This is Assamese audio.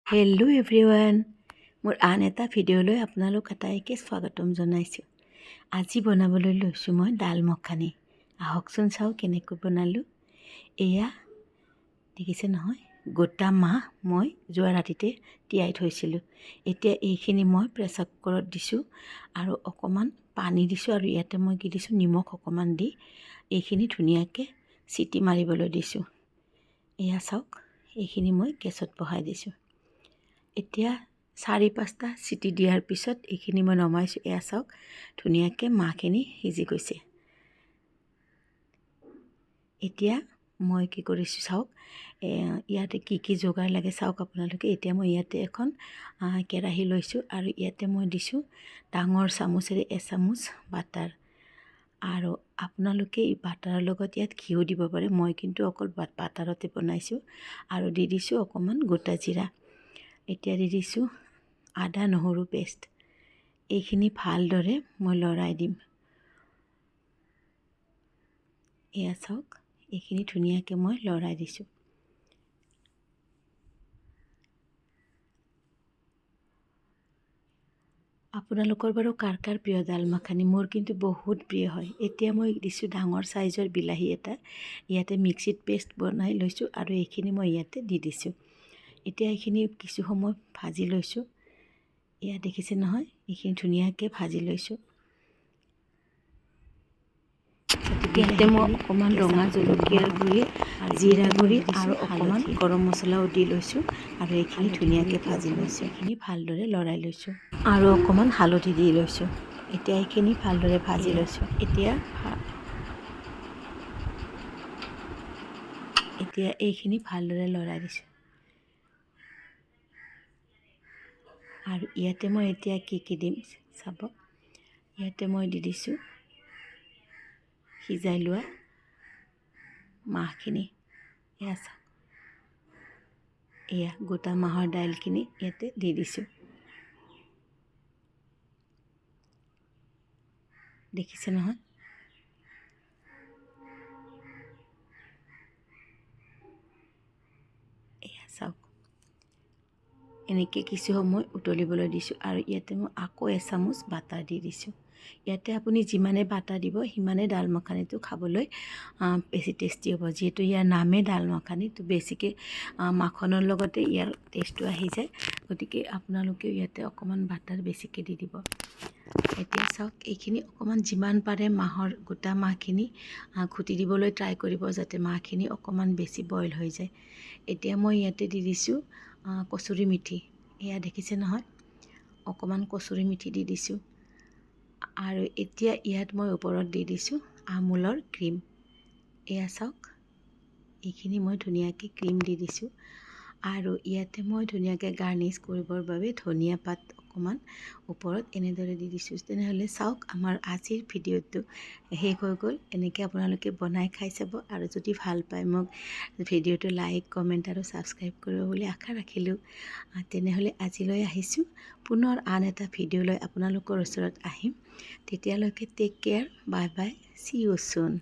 হেল্ল' এভৰিৱান, মোৰ আন এটা ভিডিঅ'লৈ আপোনালোক আটাইকে স্বাগতম জনাইছোঁ। আজি বনাবলৈ লৈছোঁ মই দাল মখানি। আহকচোন চাওঁ কেনেকৈ বনালোঁ। এয়া দেখিছে নহয়, গোটা মাহ মই যোৱা ৰাতিতে তিয়াই থৈছিলোঁ। এতিয়া এইখিনি মই প্ৰেছাৰ কুকাৰত দিছোঁ আৰু অকণমান পানী দিছোঁ আৰু ইয়াতে মই কি দিছোঁ, নিমখ অকণমান দি এইখিনি ধুনীয়াকৈ চিটি মাৰিবলৈ দিছোঁ। এয়া চাওক, এইখিনি মই গেছত বহাই দিছোঁ। এতিয়া 4-5টা চিটি দিয়াৰ পিছত এইখিনি মই নমাইছোঁ। এয়া চাওক, ধুনীয়াকৈ মাহখিনি সিজি গৈছে। এতিয়া মই কি কৰিছোঁ চাওক, ইয়াতে কি যোগাৰ লাগে চাওক আপোনালোকে। এতিয়া মই ইয়াতে এখন কেৰাহী লৈছোঁ আৰু ইয়াতে মই দিছোঁ ডাঙৰ চামুচেৰে এচামুচ বাটাৰ। আৰু আপোনালোকে এই বাটাৰৰ লগত ইয়াত ঘিউ দিব পাৰে, মই কিন্তু অকল বাটাৰতে বনাইছোঁ। আৰু দি দিছোঁ অকণমান গোটা জিৰা। এতিয়া দি দিছোঁ আদা নহৰু পেষ্ট। এইখিনি ভালদৰে মই লৰাই দিম। এয়া চাওক, এইখিনি ধুনীয়াকৈ মই লৰাই দিছোঁ। আপোনালোকৰ বাৰু কাৰ কাৰ প্ৰিয় দাল মাখানি? মোৰ কিন্তু বহুত প্ৰিয় হয়। এতিয়া মই দিছোঁ ডাঙৰ চাইজৰ বিলাহী এটা। ইয়াতে মিক্সিত পেষ্ট বনাই লৈছোঁ আৰু এইখিনি মই ইয়াতে দি দিছোঁ। এতিয়া এইখিনি কিছু সময় ভাজি লৈছোঁ। এয়া দেখিছে নহয়, এইখিনি ধুনীয়াকৈ ভাজি লৈছোঁ। ইয়াতে মই অকণমান ৰঙা জলকীয়াৰ গুড়ি, জিৰা গুড়ি আৰু অকণমান গৰম মছলাও দি লৈছোঁ আৰু এইখিনি ধুনীয়াকৈ ভাজি লৈছোঁ। এইখিনি ভালদৰে লৰাই লৈছোঁ আৰু অকণমান হালধি দি লৈছোঁ। এতিয়া এইখিনি ভালদৰে ভাজি লৈছোঁ। এতিয়া এইখিনি ভালদৰে লৰাই দিছোঁ। আৰু ইয়াতে মই এতিয়া কি দিম চাব। ইয়াতে মই দি দিছোঁ সিজাই লোৱা মাহখিনি। এয়া চাওক, এয়া গোটা মাহৰ দাইলখিনি ইয়াতে দি দিছোঁ। দেখিছে নহয়, এয়া চাওক, এনেকৈ কিছু সময় উতলিবলৈ দিছোঁ আৰু ইয়াতে মই আকৌ এচামুচ বাটাৰ দি দিছোঁ। ইয়াতে আপুনি যিমানে বাটাৰ দিব সিমানে দাল মাখানিটো খাবলৈ বেছি টেষ্টি হ'ব। যিহেতু ইয়াৰ নামে দাল মাখানি, তো বেছিকৈ মাখনৰ লগতে ইয়াৰ টেষ্টটো আহি যায়। গতিকে আপোনালোকেও ইয়াতে অকণমান বাটাৰ বেছিকৈ দি দিব। এতিয়া চাওক, এইখিনি অকণমান যিমান পাৰে মাহৰ গোটা মাহখিনি ঘুটি দিবলৈ ট্ৰাই কৰিব, যাতে মাহখিনি অকণমান বেছি বইল হৈ যায়। এতিয়া মই ইয়াতে দি দিছোঁ কচুৰি মেথি। এয়া দেখিছে নহয়, অকণমান কচুৰি মেথি দি দিছোঁ। আৰু এতিয়া ইয়াত মই ওপৰত দি দিছোঁ আমুলৰ ক্ৰীম। এয়া চাওক, এইখিনি মই ধুনীয়াকৈ ক্ৰীম দি দিছোঁ। আৰু ইয়াতে মই ধুনীয়াকৈ গাৰ্নিছ কৰিবৰ বাবে ধনিয়া পাত অকণমান ওপৰত এনেদৰে দি দিছোঁ। তেনেহ'লে চাওক, আমাৰ আজিৰ ভিডিঅ'টো শেষ হৈ গ'ল। এনেকৈ আপোনালোকে বনাই খাই চাব আৰু যদি ভাল পায় মোক ভিডিঅ'টো লাইক, কমেণ্ট আৰু ছাবস্ক্ৰাইব কৰিব বুলি আশা ৰাখিলোঁ। তেনেহ'লে আজিলৈ আহিছোঁ। পুনৰ আন এটা ভিডিঅ' লৈ আপোনালোকৰ ওচৰত আহিম। তেতিয়ালৈকে take care, bye bye, see you চুন।